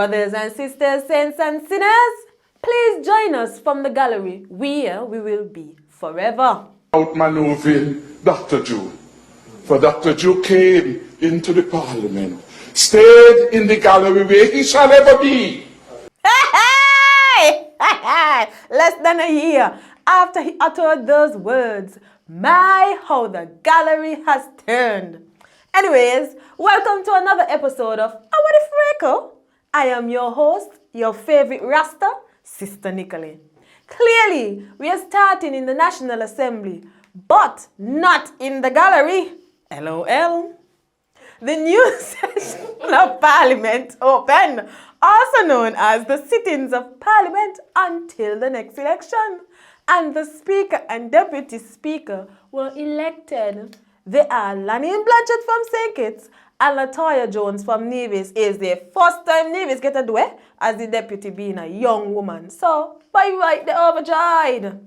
Brothers and sisters, saints and sinners, please join us from the gallery where we will be forever. Outmaneuvering Dr. Jew. For Dr. Jew came into the parliament, stayed in the gallery where he shall ever be. Hey! Less than a year after he uttered those words, my, how the gallery has turned. Anyways, welcome to another episode of Frayko. I am your host, your favorite Rasta, Sister Nicolene. Clearly, we are starting in the National Assembly, but not in the gallery. LOL. The new session of Parliament opened, also known as the sittings of Parliament until the next election. And the Speaker and Deputy Speaker were elected. They are Lanny Blanchard from St. Kitts and Latoya Jones from Nevis. Is the first time Nevis get a do it as the deputy being a young woman. So, by right, they're overjoyed.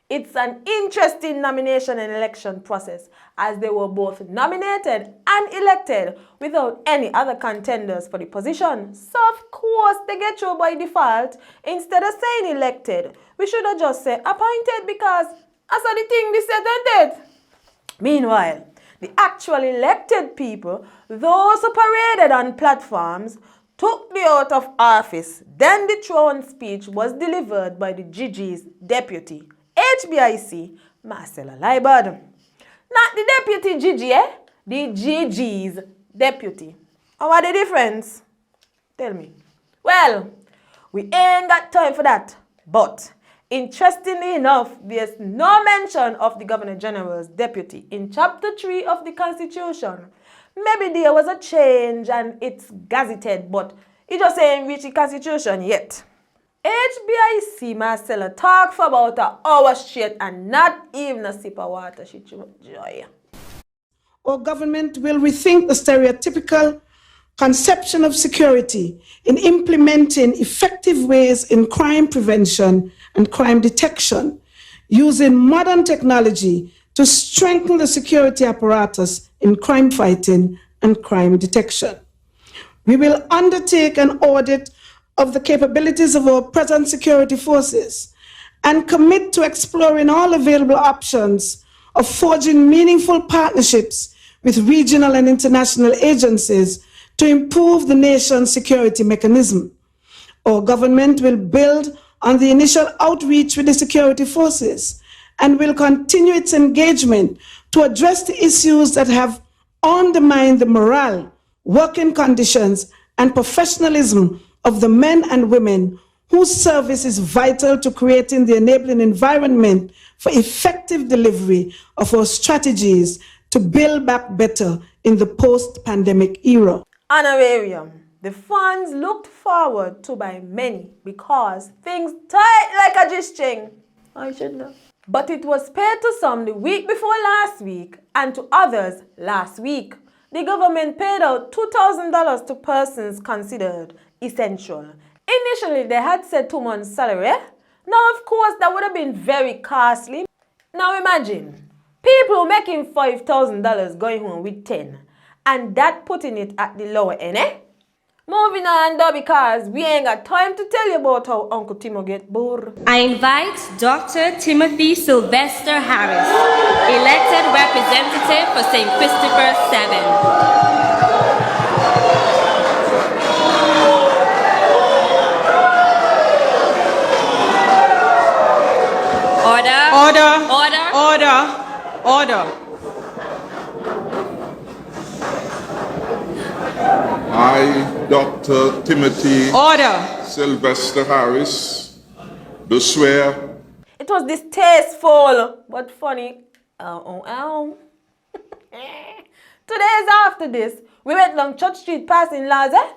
It's an interesting nomination and election process as they were both nominated and elected without any other contenders for the position. So, of course, they get through by default. Instead of saying elected, we should have just said appointed because that's how the thing they said, ain't it? Meanwhile, the actual elected people, those who paraded on platforms, took the oath of office. Then the throne speech was delivered by the GG's deputy, HBIC Liburd. Not the deputy GG, the GG's deputy. How are the difference? Tell me. Well, we ain't got time for that, but interestingly enough, there's no mention of the Governor General's deputy in Chapter 3 of the Constitution. Maybe there was a change and it's gazetted, but it just ain't reached the Constitution yet. HBIC Marcella talked for about an hour straight and not even a sip of water. She joy. Our government will rethink the stereotypical conception of security in implementing effective ways in crime prevention and crime detection, using modern technology to strengthen the security apparatus in crime fighting and crime detection. We will undertake an audit of the capabilities of our present security forces and commit to exploring all available options of forging meaningful partnerships with regional and international agencies to improve the nation's security mechanism. Our government will build on the initial outreach with the security forces and will continue its engagement to address the issues that have undermined the morale, working conditions, and professionalism of the men and women whose service is vital to creating the enabling environment for effective delivery of our strategies to build back better in the post-pandemic era. Honorarium. The funds looked forward to by many because things tight like a Ch-Ching. I should know. But it was paid to some the week before last week and to others last week. The government paid out $2,000 to persons considered essential. Initially, they had said 2 months' salary. Now, of course, that would have been very costly. Now imagine, people making $5,000 going home with 10 and that putting it at the lower end, eh? Moving on though, because we ain't got time to tell you about how Uncle Timo get bored. I invite Dr. Timothy Sylvester Harris, elected representative for St. Christopher 7. Order. I, Dr. Timothy Sylvester Harris, do swear. It was distasteful, but funny. Today's after this, we went along Church Street passing laws, eh?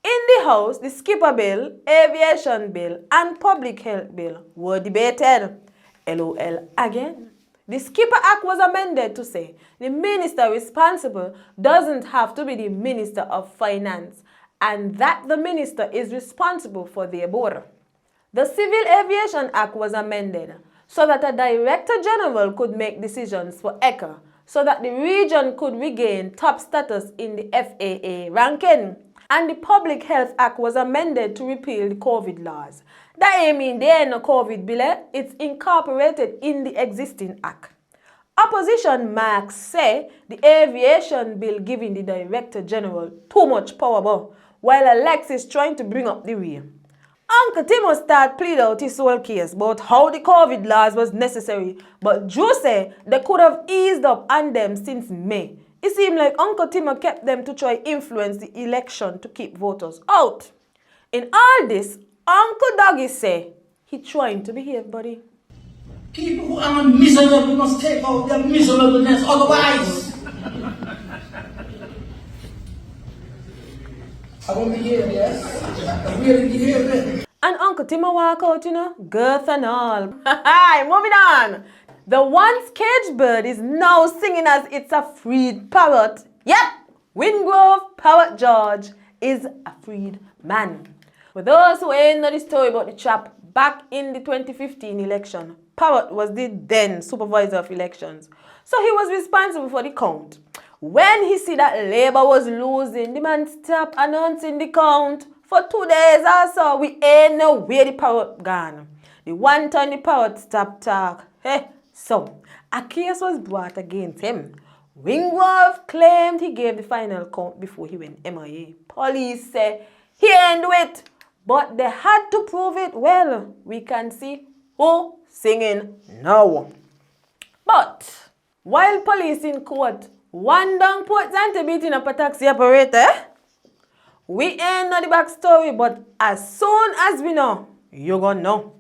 In the House, the Skipper Bill, Aviation Bill, and Public Health Bill were debated. LOL again. The Skipper Act was amended to say the minister responsible doesn't have to be the Minister of Finance and that the minister is responsible for their border. The Civil Aviation Act was amended so that a Director General could make decisions for ECA so that the region could regain top status in the FAA ranking. and the Public Health Act was amended to repeal the COVID laws. That ain't mean there ain't no COVID bill, it's incorporated in the existing act. Opposition marks say the aviation bill giving the Director General too much power, while Alexis trying to bring up the rear. Uncle Timo start plead out his whole case about how the COVID laws was necessary, but Joe say they could have eased up on them since May. It seemed like Uncle Timo kept them to try influence the election to keep voters out. In all this, Uncle Doggy say he trying to behave, buddy. People who are miserable must take out their miserableness, otherwise. I won't behave, yes? I really behave. And Uncle Timo walk out, girth and all. Hi, moving on. The once caged bird is now singing as it's a freed parrot. Yep, Wingrove Parrot George is a freed man. For those who ain't know the story about the chap, back in the 2015 election, Parrot was the then supervisor of elections. So he was responsible for the count. When he see that Labour was losing, the man stopped announcing the count. For 2 days or so, we ain't know where the parrot gone. The one time the parrot stopped talk. So, a case was brought against him. Wingrove claimed he gave the final count before he went MIA. Police say he ain't do it, but they had to prove it. Well, we can see who singing now. But, while police in court, one down Port Zante beating up a taxi operator, we ain't know the backstory, but as soon as we know, you're gonna know.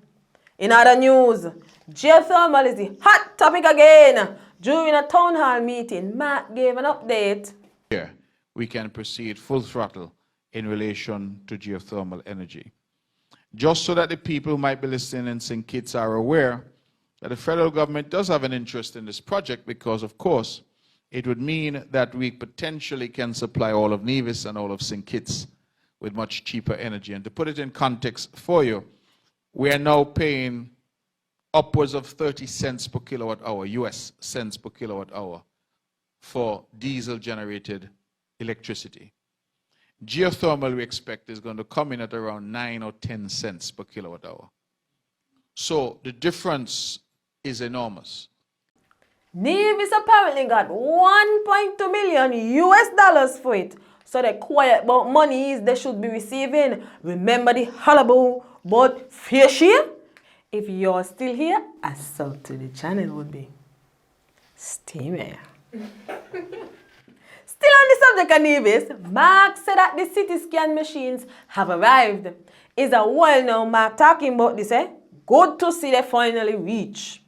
In other news, geothermal is the hot topic again. During a town hall meeting, Mark gave an update. Here, we can proceed full throttle in relation to geothermal energy. Just so that the people who might be listening in St. Kitts are aware that the federal government does have an interest in this project because, of course, it would mean that we potentially can supply all of Nevis and all of St. Kitts with much cheaper energy. And to put it in context for you, we are now paying upwards of 30 cents per kilowatt hour, US cents per kilowatt hour, for diesel-generated electricity. Geothermal, we expect, is going to come in at around 9 or 10 cents per kilowatt hour. So the difference is enormous. Nevis apparently got 1.2 million US dollars for it. So they're quiet about monies they should be receiving. Remember the hullabaloo about fair share? If you're still here, a sub to the channel would be steamy. Still on the subject of Nevis, Mark said that the CT scan machines have arrived. It's a while now Mark talking about this, Good to see they finally reach.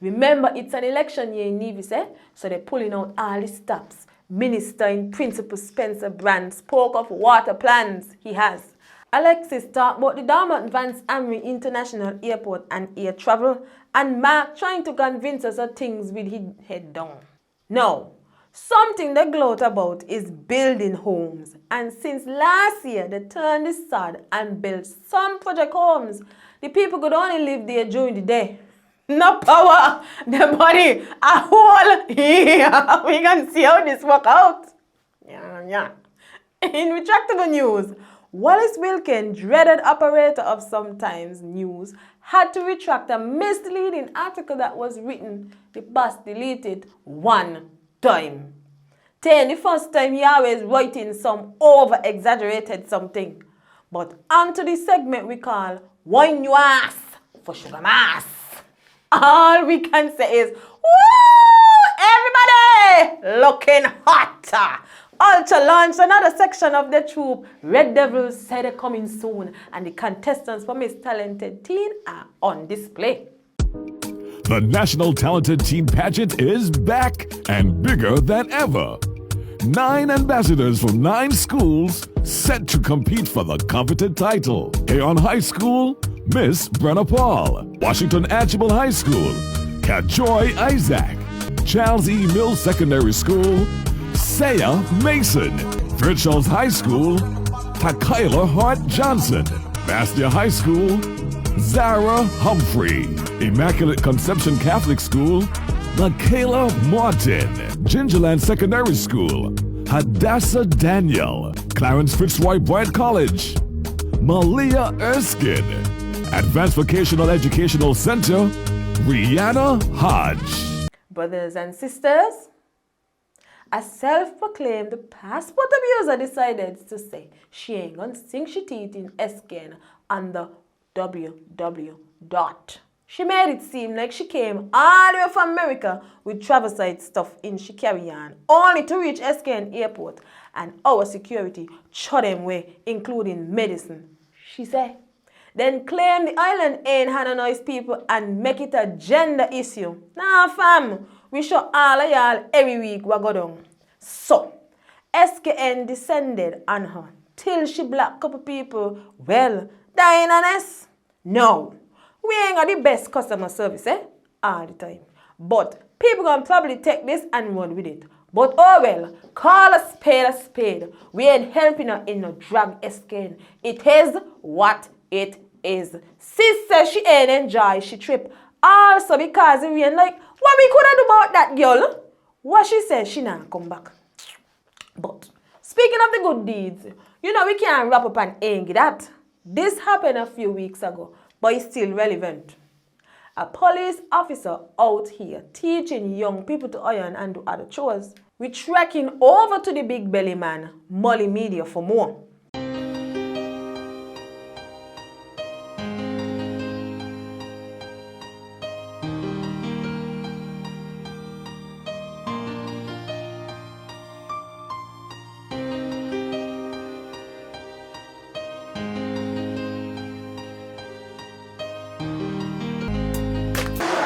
Remember, it's an election year in Nevis, so they're pulling out all the stops. Minister in Principal Spencer Brand spoke of water plans he has. Alexis talked about the Dartmouth Vance Amry International Airport and air travel, and Mark trying to convince us of things with his head down. Now, something they gloat about is building homes, and since last year they turned the sod and built some project homes. The people could only live there during the day. No power, the body, a whole year. We can see how this work out. Yeah. In retractable news, Wallace Wilkin, dreaded operator of Sometimes News, had to retract a misleading article that was written. The boss deleted one time. Then the first time he always writing some over-exaggerated something. But onto the segment we call Wine Your Ass for Sugar Mass. All we can say is, woo! Everybody looking hot. Ultra launched another section of the troop. Red Devils said they're coming soon, and the contestants for Miss Talented Teen are on display. The National Talented Teen Pageant is back and bigger than ever. 9 ambassadors from 9 schools set to compete for the coveted title. Aon High School, Miss Brenna Paul. Washington Archibald High School, Kajoy Isaac. Charles E. Mills Secondary School, Saya Mason. Fairchilds High School, Takayla Hart Johnson. Bastia High School, Zara Humphrey. Immaculate Conception Catholic School, Michaela Martin. Gingerland Secondary School, Hadassah Daniel. Clarence Fitzroy Boyd College, Malia Erskine, Advanced Vocational Educational Center, Rihanna Hodge. Brothers and sisters, a self-proclaimed passport abuser decided to say she ain't gonna sink she teeth in SKN on the WW dot. She made it seem like she came all the way from America with traverside stuff in she carry on, only to reach SKN airport and our security shot them way, including medicine. She said, then claim the island ain't had no nice people and make it a gender issue. Nah fam, we show all of y'all every week what go down. So, SKN descended on her till she blocked couple people, well, dying honest. No, we ain't got the best customer service, all the time. But people gonna probably take this and run with it. But oh well, call a spade a spade. We ain't helping her in no drag SKN. It is what it is. Sis says she ain't enjoy she trip. Also because it rain like, what we could have do about that girl? What she says she not come back. But speaking of the good deeds, you know we can't wrap up and ain't that. This happened a few weeks ago, but it's still relevant. A police officer out here teaching young people to iron and do other chores. We're tracking over to the big belly man, Molly Media, for more.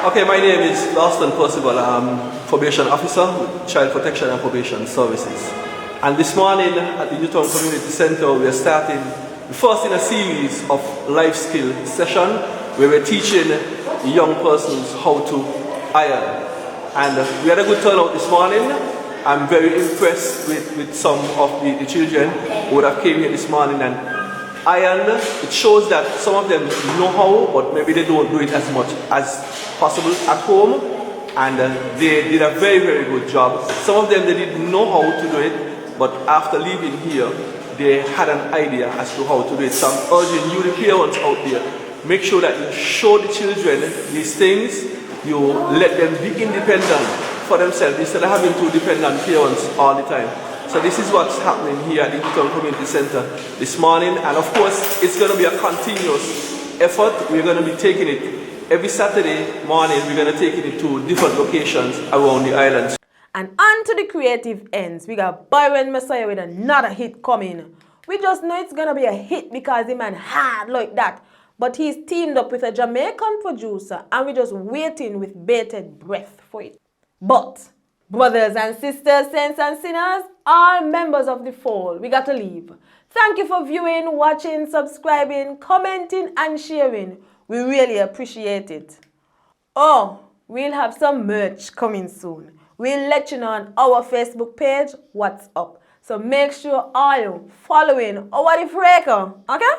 Okay, my name is Constable. I'm Probation Officer with Child Protection and Probation Services. And this morning at the Yuh A Community Center, we are starting the first in a series of life skill session where we're teaching young persons how to iron. And we had a good turnout this morning. I'm very impressed with some of the children who would have came here this morning and iron. It shows that some of them know how, but maybe they don't do it as much as possible at home, and they did a very, very good job. Some of them, they didn't know how to do it, but after leaving here, they had an idea as to how to do it. So I'm urging you, the parents out there, make sure that you show the children these things, you let them be independent for themselves instead of having to depend on parents all the time. So this is what's happening here at the Yuh A Community Center this morning, and of course, it's going to be a continuous effort. We're going to be taking it every Saturday morning. We're going to take it to different locations around the island. And on to the creative ends. We got Byron Messiah with another hit coming. We just know it's going to be a hit because the man hard like that. But he's teamed up with a Jamaican producer and we're just waiting with bated breath for it. But, brothers and sisters, saints and sinners, all members of the fold, we got to leave. Thank you for viewing, watching, subscribing, commenting and sharing. We really appreciate it. Oh, we'll have some merch coming soon. We'll let you know on our Facebook page what's up. So make sure all you following our Frayko, okay?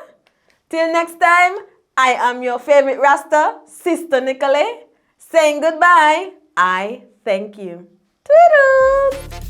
Till next time, I am your favorite Rasta, Sister Nicolay, saying goodbye. I thank you. Toodles!